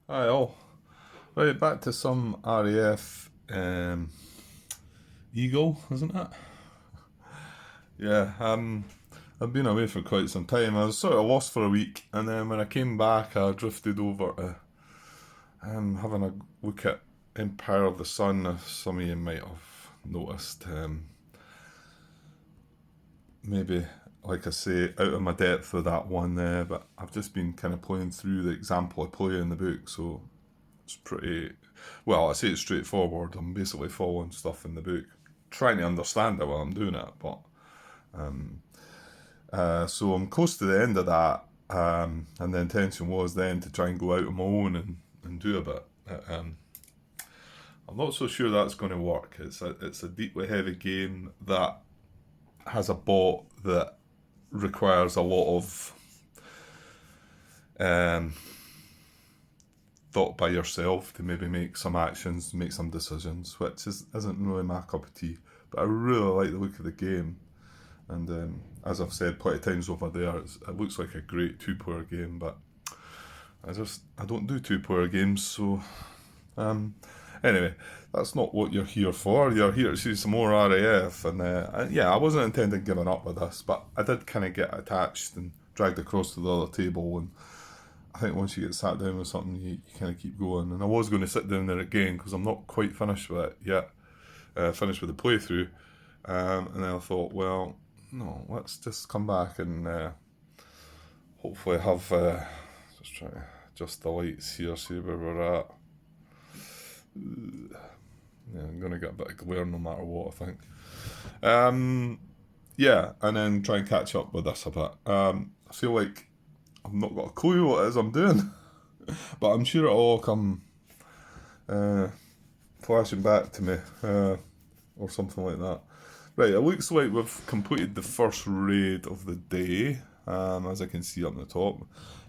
Hi all. Right, back to some RAF Eagle, isn't it? Yeah, I've been away for quite some time. I was sort of lost for a week, and then when I came back, I drifted over to having a look at Empire of the Sun. Some of you might have noticed. Maybe, like I say, out of my depth with that one there, but I've just been kind of playing through the example I play in the book, so it's pretty, well, I say it's straightforward. I'm basically following stuff in the book, trying to understand it while I'm doing it. But so I'm close to the end of that, and the intention was then to try and go out on my own and do a bit. I'm not so sure that's going to work. It's a deeply heavy game that has a bot that requires a lot of um, thought by yourself to maybe make some actions, make some decisions, which isn't really my cup of tea. But I really like the look of the game, and as I've said plenty of times over there, it looks like a great two-player game. But I don't do two-player games, so anyway, that's not what you're here for. You're here to see some more RAF, and yeah, I wasn't intending giving up with this, but I did kind of get attached and dragged across to the other table, and I think once you get sat down with something, you kind of keep going. And I was going to sit down there again because I'm not quite finished with it yet, finished with the playthrough, and then I thought, well, no, let's just come back and hopefully have, just trying to adjust the lights here, see where we're at. Yeah, I'm going to get a bit of glare no matter what, I think. Yeah, and then try and catch up with this a bit. I feel like I've not got a clue what it is I'm doing, but I'm sure it'll all come flashing back to me, or something like that. Right, it looks like we've completed the first raid of the day, as I can see up the top.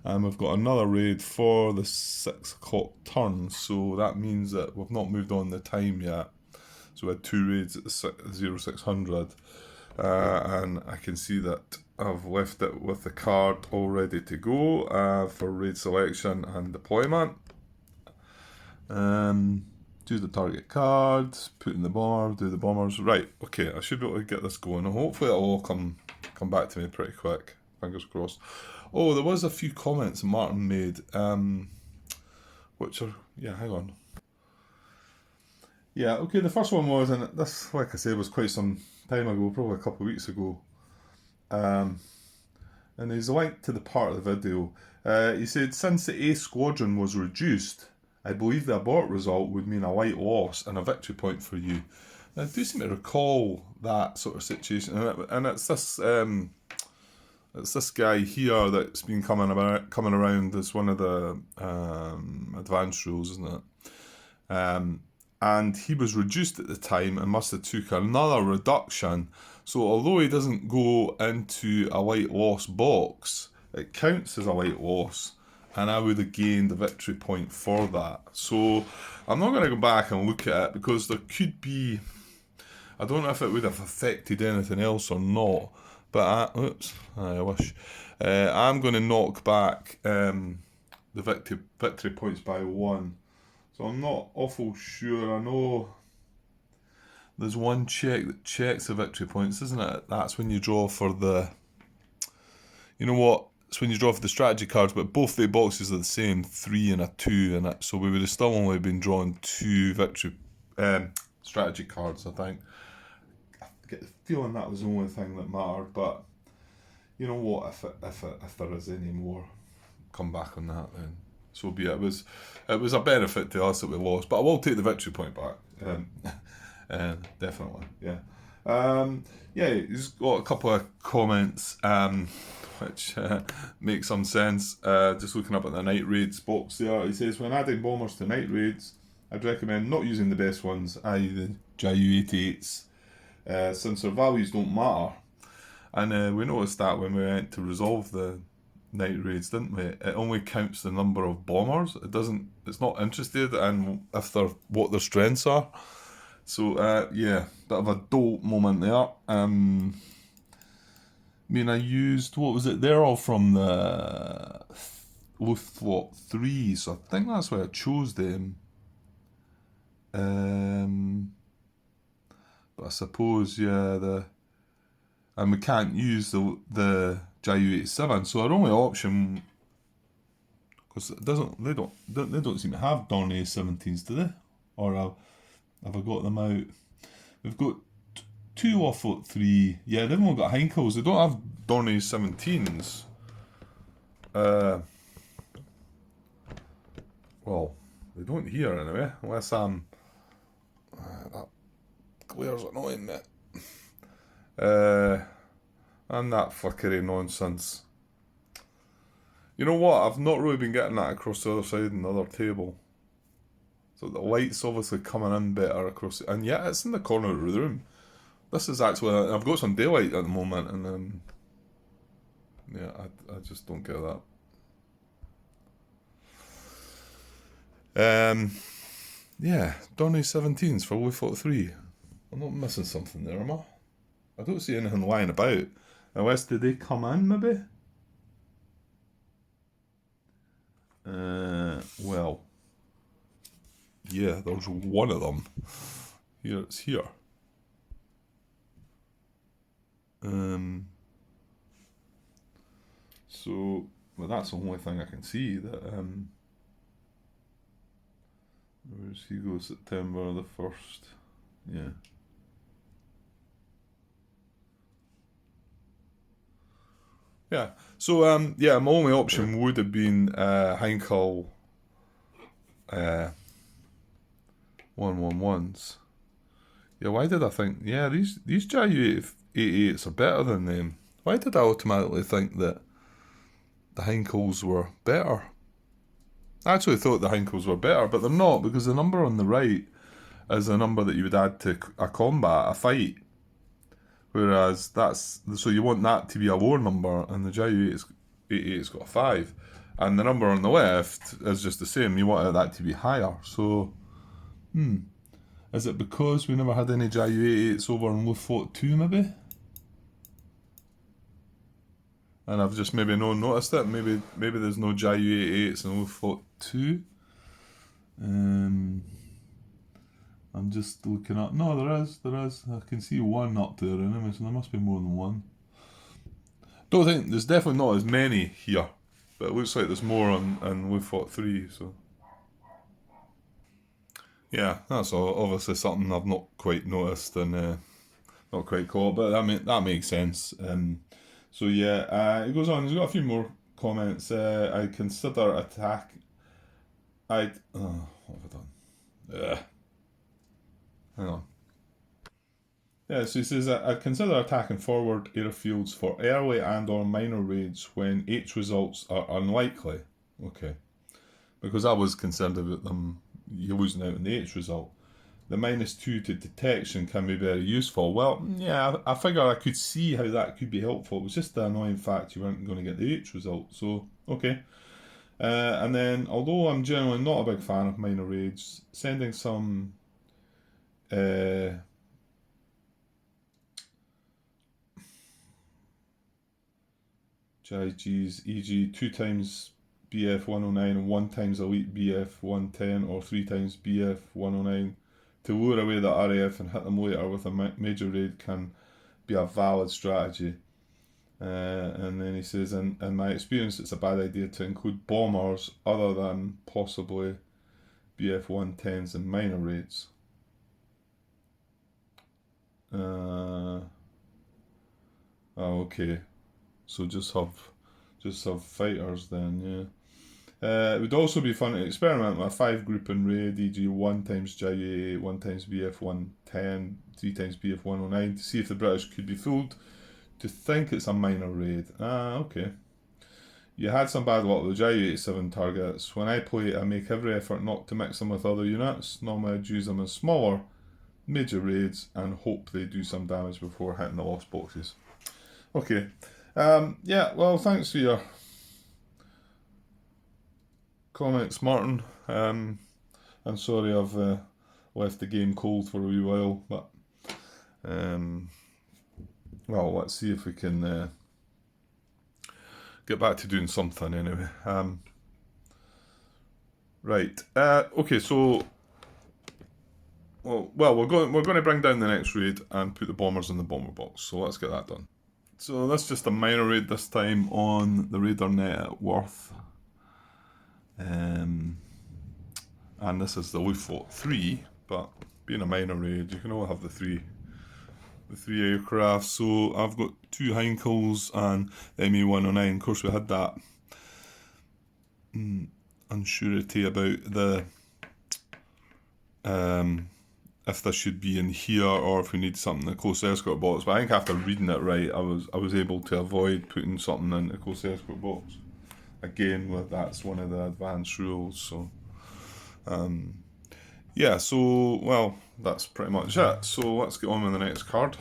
And we've got another raid for the 6 o'clock turn, so that means that we've not moved on the time yet. So we had 2 raids at the 0600, and I can see that I've left it with the card all ready to go for raid selection and deployment. Do the target card, put in the bomber, do the bombers. Right, okay, I should be able to get this going. Hopefully it'll all come back to me pretty quick. Fingers crossed. Oh, there was a few comments Martin made, which are, yeah, hang on. Yeah, okay, the first one was, and this, like I said, was quite some time ago, probably a couple of weeks ago. And there's a link to the part of the video. He said, since the A squadron was reduced, I believe the abort result would mean a light loss and a victory point for you. And I do seem to recall that sort of situation, and it's this guy here that's been coming around as one of the advanced rules, isn't it? And he was reduced at the time and must have took another reduction. So although he doesn't go into a light loss box, it counts as a light loss, and I would have gained a victory point for that. So I'm not going to go back and look at it because there could be, I don't know if it would have affected anything else or not, but I wish. I'm going to knock back the victory points by 1. So I'm not awful sure. I know there's one check that checks the victory points, isn't it? That's when you draw for the, you know what? It's when you draw for the strategy cards, but both the boxes are the same, 3 and a 2 in it. So we would have still only been drawing 2 victory strategy cards, I think. I get the feeling that was the only thing that mattered, but you know what? If there is any more, come back on that then. So be it. It was a benefit to us that we lost, but I will take the victory point back. Definitely, yeah. Yeah, he's got a couple of comments which make some sense. Just looking up at the night raids box there, he says, when adding bombers to night raids, I'd recommend not using the best ones, i.e. the JU-88s, since their values don't matter. And we noticed that when we went to resolve the night raids, didn't we? It only counts the number of bombers. It doesn't. It's not interested in if they're what their strengths are. So yeah, bit of a dope moment there. I mean, I used, what was it? They're all from the Luftwaffe 3, so I think that's why I chose them. But I suppose, yeah, and we can't use the Ju-87, so our only option, because they don't seem to have Dornier 17s, do they? Or have I got them out? We've got two Luftwaffe 3. Yeah, they've only got Heinkels. They don't have Dornier 17s. Well, they don't here anyway, unless that glare's annoying me. And that fuckery nonsense. You know what? I've not really been getting that across the other side in the other table. So the light's obviously coming in better across it. And yeah, it's in the corner of the room. This is actually, I've got some daylight at the moment, and yeah, I just don't get that. Yeah, Donny 17s for Luftwaffe 3. I'm not missing something there, am I? I don't see anything lying about. Unless, did they come in, maybe? Well, yeah, there's one of them. Here, it's here. So, well, that's the only thing I can see. That where's he go? September the 1st. Yeah. Yeah. So, yeah, my only option would have been Heinkel 111s. Yeah, why did I think? Yeah, these Ju-88s are better than them. Why did I automatically think that the Heinkels were better? I actually thought the Heinkels were better, but they're not, because the number on the right is a number that you would add to a combat, a fight. Whereas so you want that to be a lower number, and the Ju-88's got a 5. And the number on the left is just the same. You want that to be higher. So, is it because we never had any Ju-88s over in Luftwaffe 2, maybe? And I've just maybe not noticed it. Maybe there's no Ju-88s in Luftwaffe 2. I'm just looking up. No, there is. I can see one up there anyway, so there must be more than one. Don't think there's definitely not as many here, but it looks like there's more on Luftwaffe 3. So yeah, that's obviously something I've not quite noticed and not quite caught, but that makes sense. So yeah, it goes on. He's got a few more comments. I consider attack. What have I done? Hang on. Yeah, so he says, I'd consider attacking forward airfields for early and or minor raids when H results are unlikely. Okay. Because I was concerned about them, you're losing out on the H result. The -2 to detection can be very useful. Well, yeah, I figure I could see how that could be helpful. It was just the annoying fact you weren't going to get the H result. So, okay. And then, although I'm generally not a big fan of minor raids, sending some GIGs, e.g. 2 times BF 109 and 1 times Elite BF 110 or 3 times BF 109 to lure away the RAF and hit them later with a major raid can be a valid strategy. And then he says, in my experience, it's a bad idea to include bombers other than possibly BF 110s in minor raids. Okay. So just have fighters then, yeah. It would also be fun to experiment with a 5 grouping raid, e.g. 1 times Ju-88, 1 times BF 110, 3 times BF 109 to see if the British could be fooled to think it's a minor raid. Okay. You had some bad luck with the Ju-87 targets. When I play, I make every effort not to mix them with other units. Normally I'd use them in smaller major raids and hope they do some damage before hitting the lost boxes. Okay. Yeah, well, thanks for your comments, Martin. I'm sorry I've left the game cold for a wee while, but well, let's see if we can get back to doing something anyway. Right. Okay. So, well, we're going to bring down the next raid and put the bombers in the bomber box. So let's get that done. So that's just a minor raid this time on the Raider net at Worth. And this is the Luftwaffe 3, but being a minor raid, you can only have the three aircraft. So I've got 2 Heinkels and the MA-109. Of course, we had that unsurety about the if this should be in here or if we need something in the close escort box. But I think after reading it right, I was able to avoid putting something in the close escort box. Again, that's one of the advanced rules. So yeah, so well, that's pretty much it. So let's get on with the next card.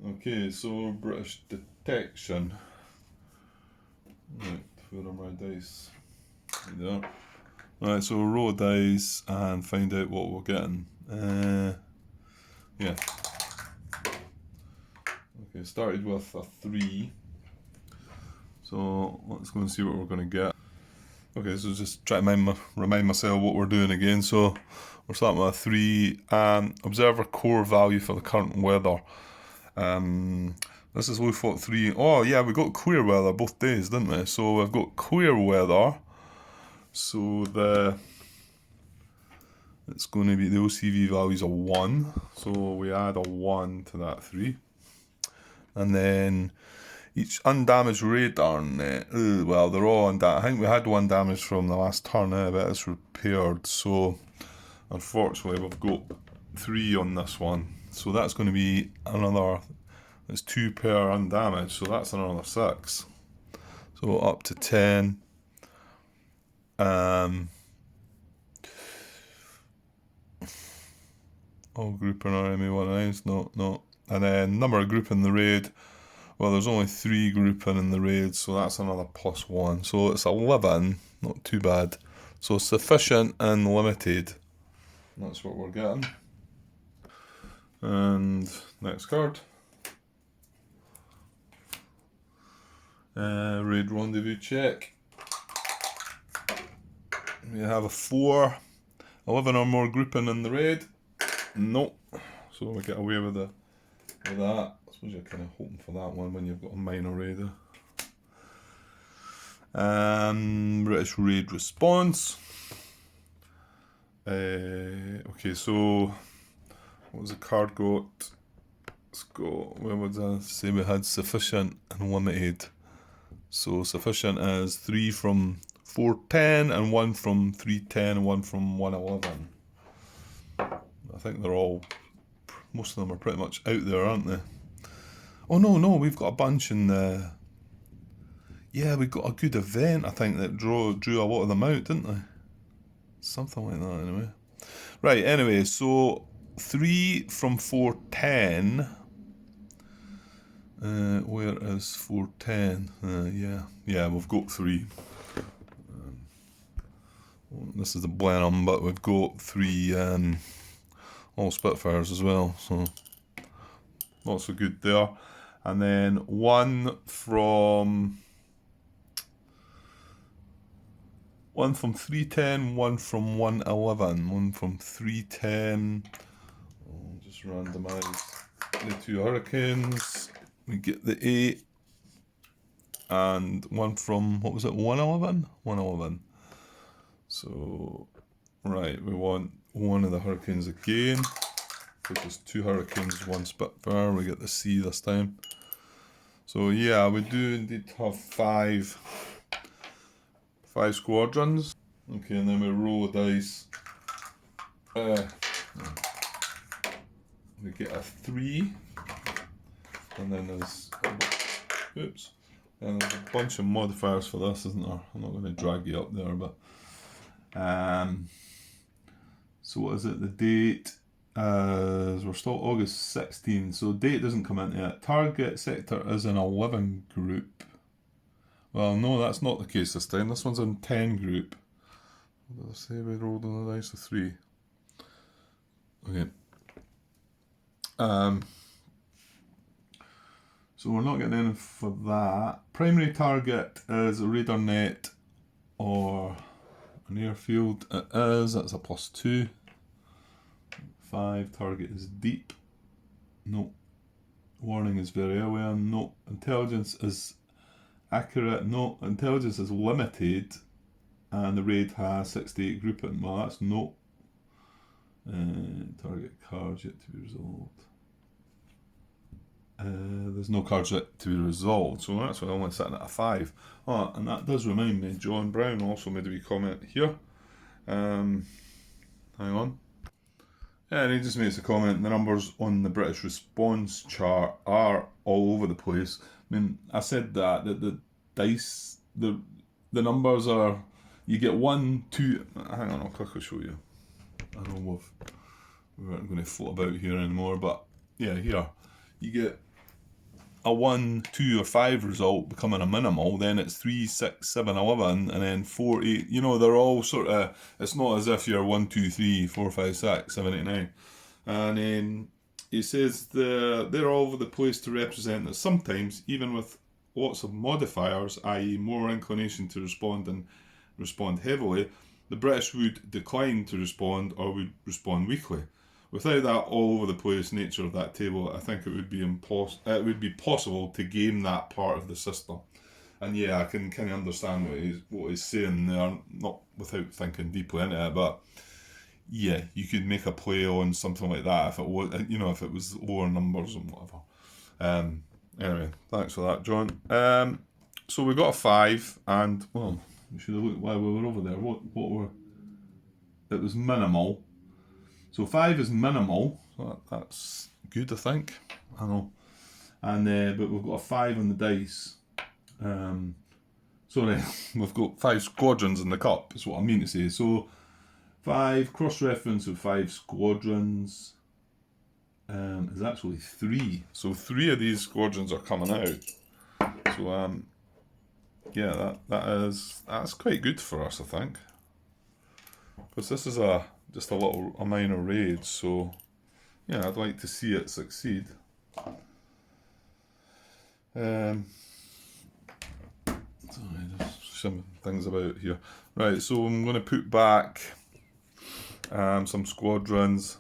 Okay, so British detection. Right, where are my dice? There. Right, so we'll roll dice and find out what we're getting. Yeah. Okay, started with a 3. So let's go and see what we're going to get. Okay, so just try to remind myself what we're doing again. So we're starting with a 3. Observer core value for the current weather. This is Luftwaffe 3. Oh yeah, we got clear weather both days, didn't we? So we've got clear weather. So it's going to be the OCV value is a 1. So we add a 1 to that 3. And then each undamaged radar net, well, they're all undamaged. I think we had 1 damage from the last turn, but it's repaired. So unfortunately, we've got 3 on this one. So that's going to be another, it's 2 per undamaged. So that's another 6. So up to 10. All group in our MA-109s, no. And then number of group in the raid, well, there's only 3 grouping in the raid, so that's another +1. So it's 11, not too bad. So sufficient and limited. That's what we're getting. And next card. Raid rendezvous check. We have a 4, 11 or more grouping in the raid. Nope. So we get away with that. I suppose you're kind of hoping for that one when you've got a minor raider. British raid response. Okay, so what was the card got? Let's go. Where would I say we had sufficient and limited? So sufficient is 3 from 410 and 1 from 310 and 1 from 111. I think they're all, most of them are pretty much out there, aren't they? Oh no, we've got a bunch in the, yeah, we got a good event, I think, that drew a lot of them out, didn't they? Something like that, anyway. Right, anyway, so 3 from 410. Where is 410? Yeah, we've got 3. This is the Blenheim, but we've got 3 all Spitfires as well, so not so good there. And then 1 from 310, 1 from 111, 1 from 310. I'll just randomise the 2 Hurricanes. We get the 8 and 1 from, what was it, 111? 111. So, right, we want 1 of the Hurricanes again. Which is 2 Hurricanes, 1 Spitfire. We get the C this time. So yeah, we do indeed have 5 squadrons. Okay, and then we roll the dice. We get a 3. And then there's, oops. And there's a bunch of modifiers for this, isn't there? I'm not going to drag you up there, but so what is it? The date is, we're still August 16, so date doesn't come into it. Target sector is an 11 group. Well, no, that's not the case this time. This one's in 10 group. What did I say we rolled on the dice of 3? Okay. So we're not getting in for that. Primary target is a radar net or an airfield. It is. That's a +2. 5. Target is deep. No. Warning is very aware. No. Intelligence is accurate. No. Intelligence is limited. And the raid has 68 grouping. Well, that's no. Target cards yet to be resolved. There's no cards yet to be resolved, so that's why I'm only sitting at a 5. Oh, and that does remind me, John Brown also made a wee comment here. Hang on. Yeah, and he just makes a comment, the numbers on the British response chart are all over the place. I mean, I said that the dice, the numbers are, you get 1, 2, hang on, I'll quickly show you. I know we aren't going to float about here anymore, but yeah, here, you get a 1, 2 or 5 result becoming a minimal, then it's 3, 6, 7, 11, and then 4, 8. You know, they're all sort of, it's not as if you're 1, 2, 3, 4, 5, 6, 7, 8, 9. And then he says they're all over the place to represent that sometimes, even with lots of modifiers, i.e. more inclination to respond and respond heavily, the British would decline to respond or would respond weakly. Without that all over the place nature of that table, I think it would be possible to game that part of the system. And yeah, I can kind of understand what he's saying there, not without thinking deeply into it, but yeah, you could make a play on something like that if it was, if it was lower numbers and whatever. Anyway, thanks for that, John. So we got a 5, and well, we should have looked while we were over there. It was minimal. So 5 is minimal, so that's good, I think. I know. And but we've got a 5 on the dice. Sorry, we've got 5 squadrons in the cup, is what I mean to say. So 5 cross-reference of 5 squadrons is actually 3. So 3 of these squadrons are coming out. So yeah, that's quite good for us, I think, because this is just a minor raid, so yeah, I'd like to see it succeed. Sorry, there's some things about here. Right, so I'm going to put back some squadrons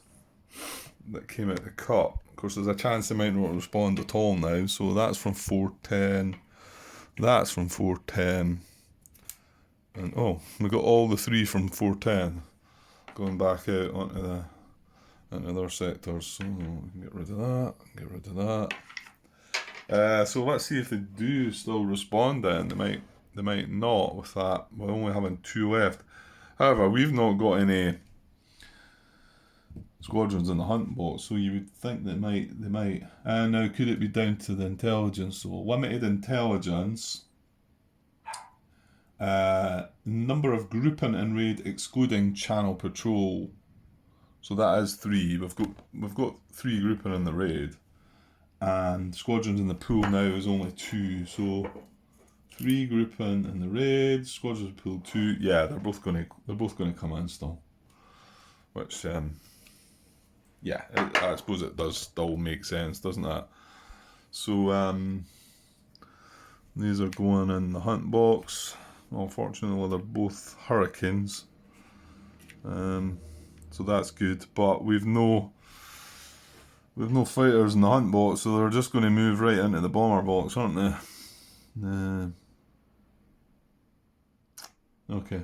that came out of the cup. Of course, there's a chance they might not respond at all now, so that's from 410. That's from 410. And oh, we got all the 3 from 410. Going back out onto their sectors, so we can get rid of that, so let's see if they do still respond then. They might not with that. We're only having 2 left. However, we've not got any squadrons in the hunt box, so you would think they might. And now, could it be down to the intelligence? So limited intelligence. Number of grouping in raid excluding channel patrol, so that is 3. We've got 3 grouping in the raid, and squadrons in the pool now is only 2. So 3 grouping in the raid, squadrons in the pool 2. Yeah, they're both going to come in still, which yeah, I suppose it does still make sense, doesn't it? So these are going in the hunt box. Unfortunately, they're both Hurricanes, so that's good. But we've no fighters in the hunt box, so they're just going to move right into the bomber box, aren't they? Okay.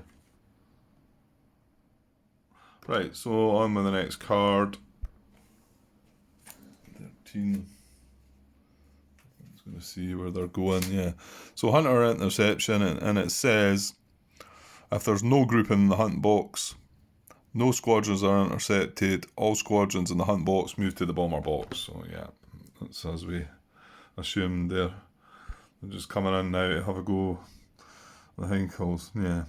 Right, so on with the next card. 13. Going to see where they're going, yeah. So hunter interception, and it says if there's no group in the hunt box, no squadrons are intercepted, all squadrons in the hunt box move to the bomber box. So yeah, that's as we assumed there. They're just coming in now to have a go at the Hinkles. Yeah,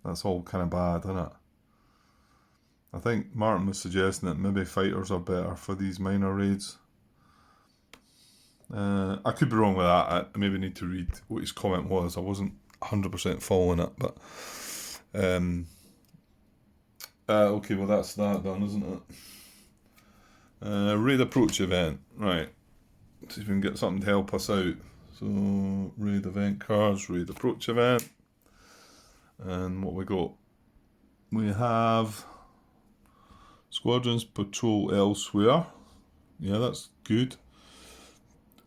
that's all kind of bad, isn't it? I think Martin was suggesting that maybe fighters are better for these minor raids. I could be wrong with that. I maybe need to read what his comment was. I wasn't 100% following it, but okay, well that's that done, isn't it? Raid approach event, right? See if we can get something to help us out. So raid event cards, raid approach event, and what we got? We have squadrons patrol elsewhere. Yeah, that's good.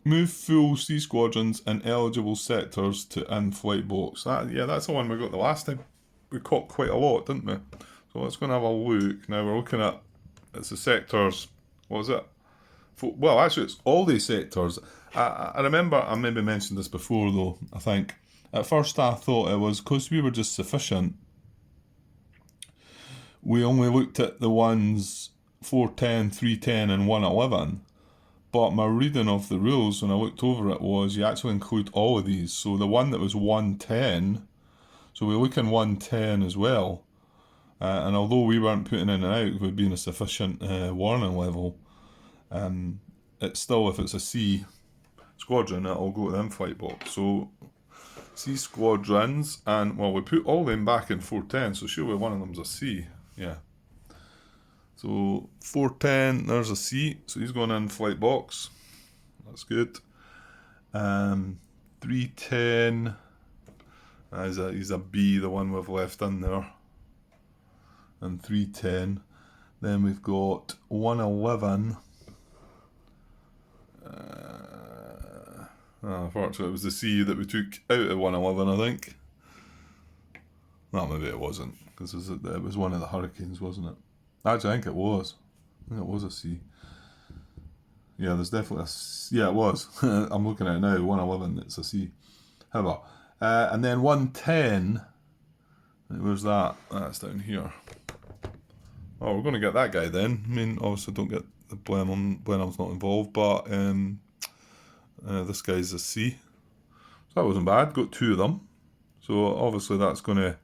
Move full sea squadrons in eligible sectors to in-flight box. That's the one we got the last time. We caught quite a lot, didn't we? So let's go and have a look. Now we're looking at, it's the sectors, what was it? Well, actually it's all these sectors. I remember, I maybe mentioned this before though, I think. At first I thought it was because we were just sufficient. We only looked at the ones 410, 310 and 111. But my reading of the rules when I looked over it was you actually include all of these. So the one that was 110, so we look in 110 as well. And although we weren't putting in and out with being a sufficient warning level, it's still, if it's a C squadron, it'll go to the in-flight box. So C squadrons, and well, we put all them back in 410, so surely one of them's a C. Yeah. So 410, there's a C, so he's going in flight box. That's good. 310, he's a B, the one we've left in there. And 310. Then we've got 111. Unfortunately, it was the C that we took out of 111, I think. No, maybe it wasn't, because it was one of the Hurricanes, wasn't it? Actually, I think it was. I think it was a C. Yeah, there's definitely a C. Yeah, it was. I'm looking at it now. 111, it's a C. However, and then 110. Where's that? That's down here. Oh, we're going to get that guy then. I mean, obviously, don't get the Blenheim's not involved, but this guy's a C. So that wasn't bad. Got two of them. So obviously, that's going to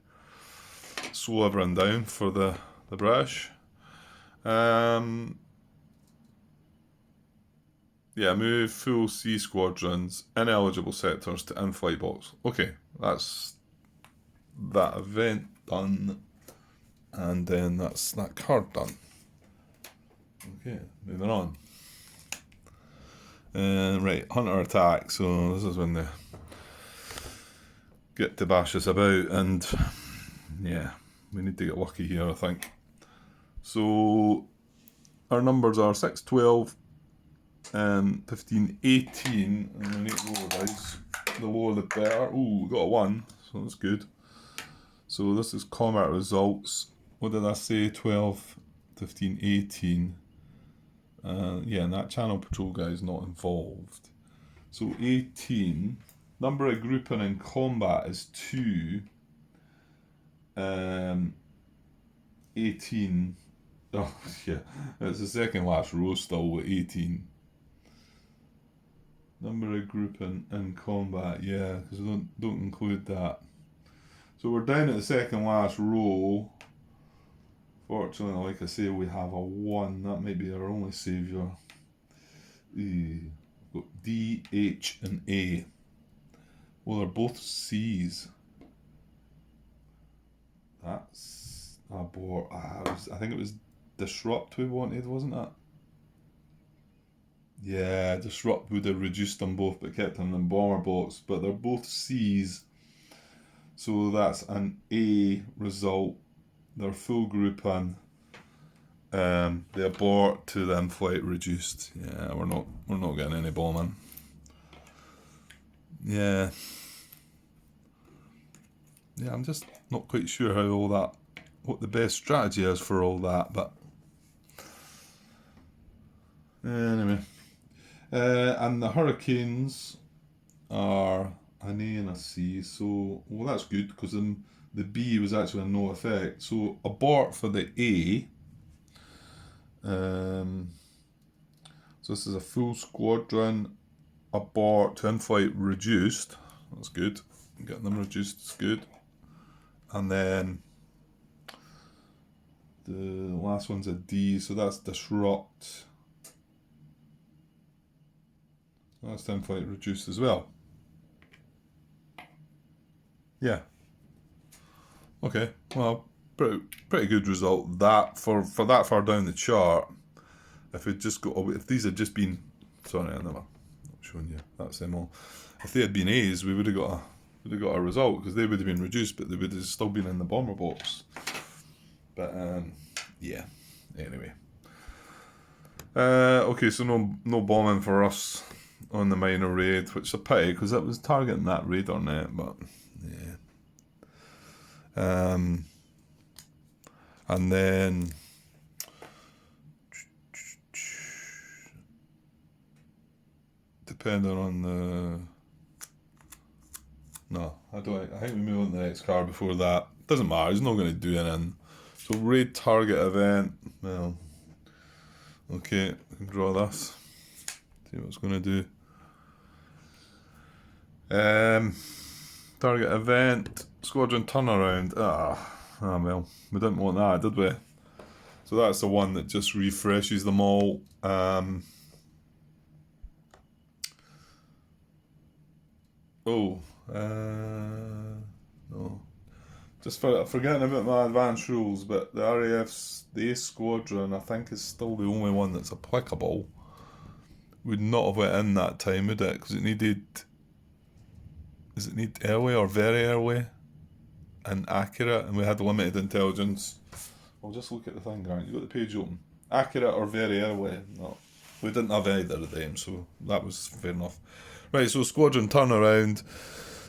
slow everyone down for the British. Yeah, move full C squadrons, ineligible sectors to in-flight box. Okay, that's that event done, and then that's that card done. Okay, moving on. Right, hunter attack. So this is when they get to bash us about, and yeah, we need to get lucky here, I think. So our numbers are 6, 12, 15, 18, and we need lower dice. The lower the better. Ooh, we got a 1, so that's good. So this is combat results. What did I say? 12, 15, 18. Yeah, and that channel patrol guy is not involved. So 18. Number of grouping in combat is 2. 18. Oh, yeah, it's the second last row still with 18. Number of grouping in combat, yeah, because we don't include that. So we're down at the second last row. Fortunately, like I say, we have a 1. That might be our only saviour. We've got D, H, and A. Well, they're both C's. That's abort. I think it was disrupt we wanted, wasn't it? Yeah, disrupt would have reduced them both but kept them in bomber box, but they're both C's. So that's an A result. They're full grouping. The abort to the in-flight reduced. Yeah, we're not getting any bombing. Yeah. Yeah, I'm just not quite sure how all that, what the best strategy is for all that, but anyway. And the Hurricanes are an A and a C, so well that's good because the B was actually a no effect. So abort for the A. So this is a full squadron. Abort to in-flight reduced. That's good. Getting them reduced is good. And then the last one's a D, so that's disrupt. That's to in-flight reduced as well. Yeah. Okay. Well, pretty good result. That for that far down the chart. If it just got, if these had just been, sorry, I'm not showing you. That's them all. If they had been A's, we would have got a result because they would have been reduced, but they would have still been in the bomber box. But yeah, anyway. Okay, so no bombing for us on the minor raid, which is a pity because it was targeting that radar net, but yeah. And then depending on the I think we move on to the next card before that. Doesn't matter, he's not going to do anything. So raid target event, well, okay, draw this. See what it's going to do. Target event, squadron turnaround. Well, we didn't want that, did we? So that's the one that just refreshes them all. No. Just forgetting about my advanced rules, but the RAF's, the Ace Squadron, I think is still the only one that's applicable. Would not have went in that time, would it? Because it needed... Does it need early or very early? And accurate, and we had limited intelligence. I'll just look at the thing, Grant. You got the page open. Accurate or very early? No. We didn't have either of them, so that was fair enough. Right, so squadron turnaround.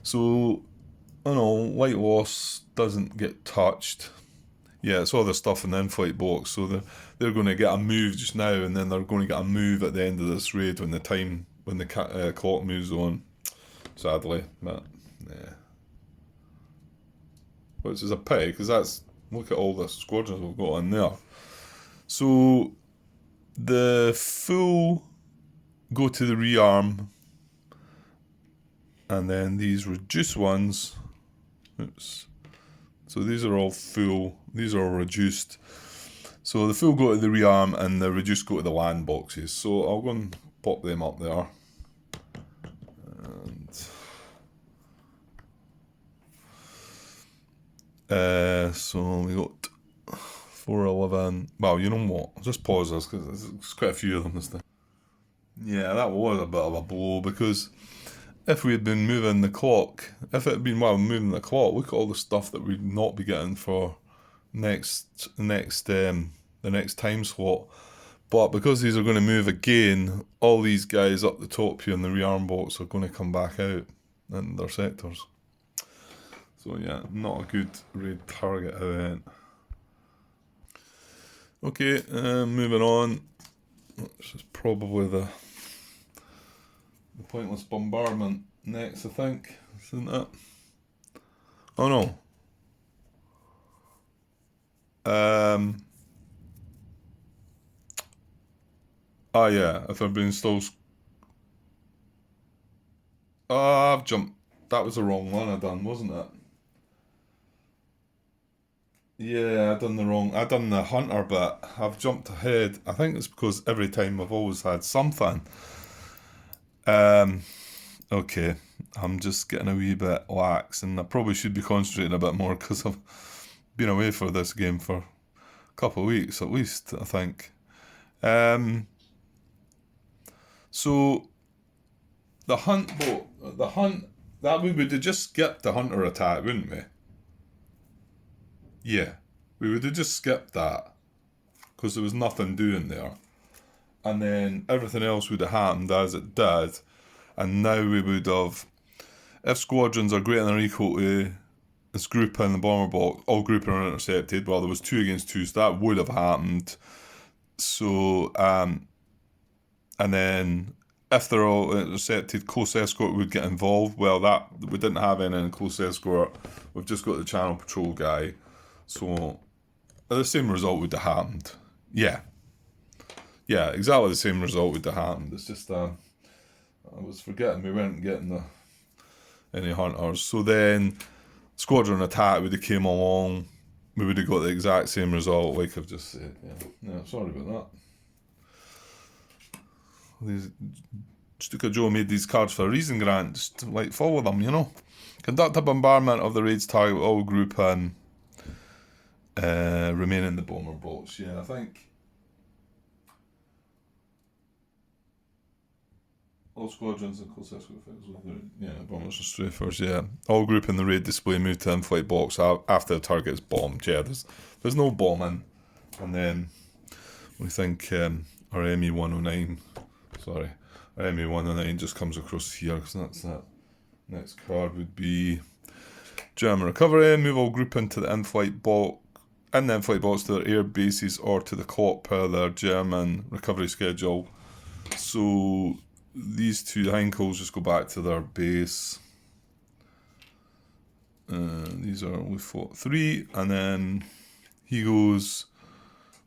So, light loss doesn't get touched. Yeah, it's all the stuff in the in-flight box. So they're going to get a move just now, and then they're going to get a move at the end of this raid when the clock moves on. Sadly, but yeah. Which is a pity, because look at all the squadrons we've got in there. So the full go to the rearm, and then these reduce ones, so these are all full, these are all reduced. So the full go to the rearm and the reduced go to the land boxes. So I'll go and pop them up there. So we got 411. Well, you know what? I'll just pause this because there's quite a few of them this time. Yeah, that was a bit of a blow, because if we had been moving the clock, if it had been while moving the clock, look at all the stuff that we'd not be getting for the next time slot. But because these are going to move again, all these guys up the top here in the rearm box are going to come back out in their sectors. So yeah, not a good raid target event. Okay, moving on. This is probably the pointless bombardment next, I think, isn't it? Oh no. Yeah, if I've been installed. I've jumped. That was the wrong one I done, wasn't it? Yeah, I done the hunter bit. I've jumped ahead. I think it's because every time I've always had something. Okay, I'm just getting a wee bit lax, and I probably should be concentrating a bit more because I've been away for this game for a couple of weeks at least, I think. So the hunt that we would have just skipped the hunter attack, wouldn't we? Yeah, we would have just skipped that because there was nothing doing there, and then everything else would have happened as it did, and now we would have, if squadrons are greater than or equal to this group in the bomber box, all grouping are intercepted. Well, there was 2 against 2, so that would have happened. So and then if they're all intercepted, close escort would get involved. Well, that we didn't have any in close escort. We've just got the channel patrol guy. So the same result would have happened. Yeah, exactly the same result would have happened. It's just I was forgetting we weren't getting any hunters. So then squadron attack would have came along. We would have got the exact same result, like I've just said. Yeah, sorry about that. Stuka Joe made these cards for a reason, Grant. Just follow them, Conduct a bombardment of the raid's target with all group and remain in the bomber box. Yeah, I think. All squadrons and close escort fighters with bombers and strafers, yeah. All group in the raid display move to in-flight box after the target is bombed. Yeah, there's no bombing. And then we think our ME-109, our ME-109 just comes across here, because that's that. Next card would be German recovery. Move all group into the in-flight box. In the in-flight box to their air bases or to the clock per their German recovery schedule. So these two Heinkels just go back to their base. These are we fought 3, and then he goes,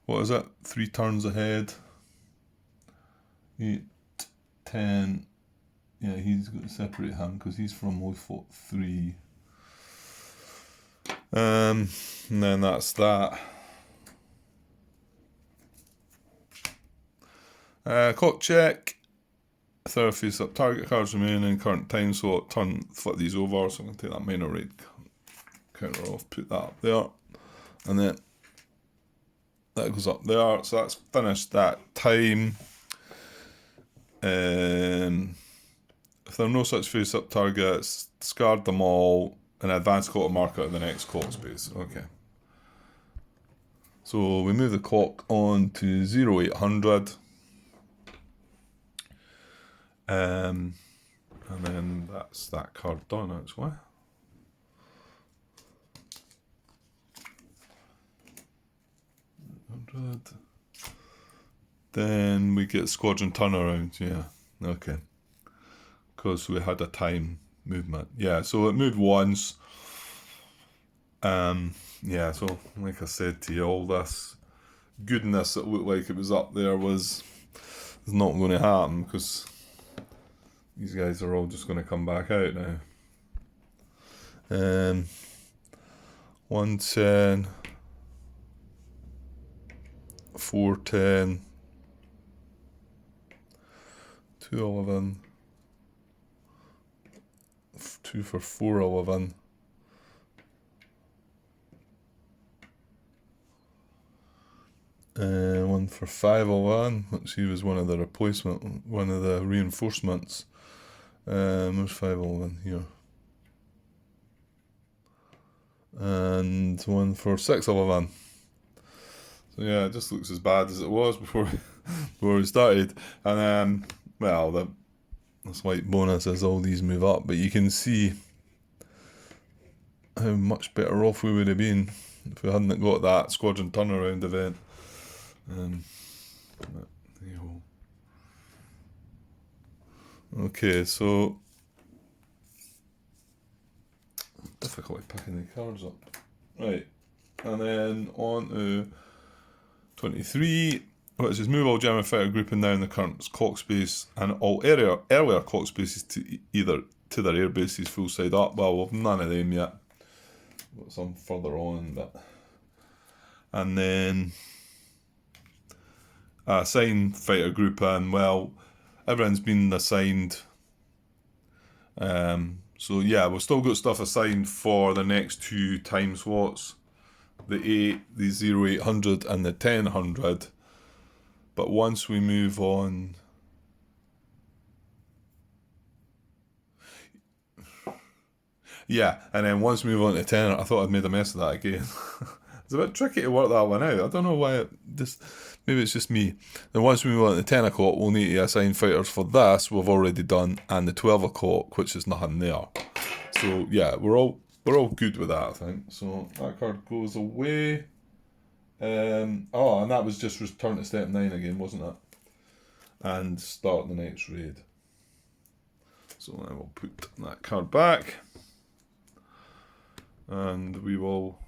what is it? 3 turns ahead. 8, 10. Yeah, he's got to separate him because he's from we fought 3. And then that's that. Clock check. 30 face up. Target cards remaining. Current time slot. Flip these over. So I'm going to take that minor raid counter off. Put that up there. And then that goes up there. So that's finished that time. If there are no such face up targets, discard them all. An advanced clock marker at the next clock space. Okay. So we move the clock on to 0800. And then that's that card done actually. Then we get squadron turnaround, yeah. Okay. Because we had a time movement. Yeah, so it moved once. Yeah, so like I said to you, all this goodness that looked like it was up there is not going to happen, because these guys are all just going to come back out now. 110, 410, 211, 2 for 411. 1 for 501, which he was one of the reinforcements. There's 501 here. And 1 for 611. So yeah, it just looks as bad as it was before we started. And well, the slight bonus is all these move up, but you can see how much better off we would have been if we hadn't got that squadron turnaround event. Okay, so difficulty picking the cards up. Right, and then on to 23, which is move all German fighter grouping now in the current clock space and all earlier clock spaces to either to their air bases full side up. Well, we've none of them yet. Got some further on, but and then assign fighter group in. Well, everyone's been assigned. So yeah, we've still got stuff assigned for the next 2 time slots, the 0800 and the 1000. But once we move on, yeah, and then once we move on to 10, I thought I'd made a mess of that again. It's a bit tricky to work that one out. I don't know why maybe it's just me. Then once we move on to 10 o'clock, we'll need to assign fighters for this, we've already done, and the 12 o'clock, which is nothing there. So yeah, we're all good with that, I think. So that card goes away. And that was just return to step 9 again, wasn't it? And start the next raid. So then we'll put that card back. And we will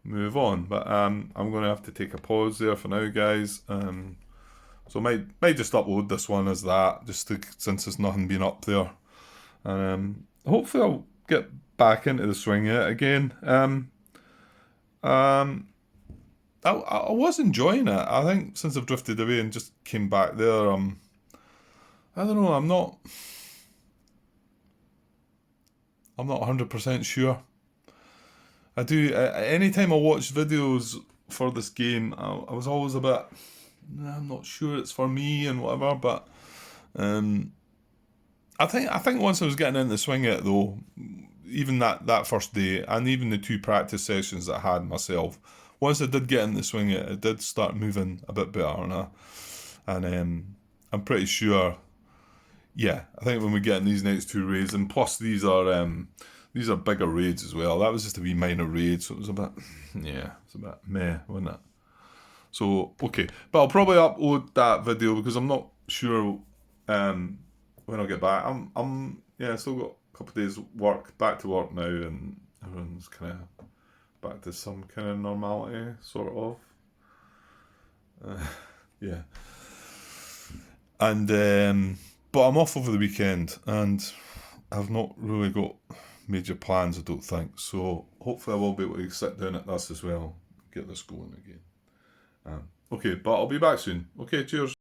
move on, but I'm going to have to take a pause there for now, guys. So might just upload this one as that, just since there's nothing been up there, and hopefully I'll get back into the swing of it again. I was enjoying it. I think since I've drifted away and just came back there, I don't know. I'm not 100% sure. I do. Anytime I watch videos for this game, I was always a bit, I'm not sure it's for me and whatever. But I think once I was getting into the swing of it though, even that first day, and even the 2 practice sessions that I had myself, once I did get in the swing of it, it did start moving a bit better, and I'm pretty sure. Yeah, I think when we get in these next 2 raids, and plus these are bigger raids as well. That was just a wee minor raid, so it was a bit, yeah, it's a bit meh, wasn't it? So okay, but I'll probably upload that video because I'm not sure when I'll get back. Yeah, still got a couple of days back to work now, and everyone's kind of back to some kind of normality, sort of. Yeah, and but I'm off over the weekend, and I've not really got major plans, I don't think. So hopefully I will be able to sit down at this as well, get this going again. Okay, but I'll be back soon. Okay, cheers.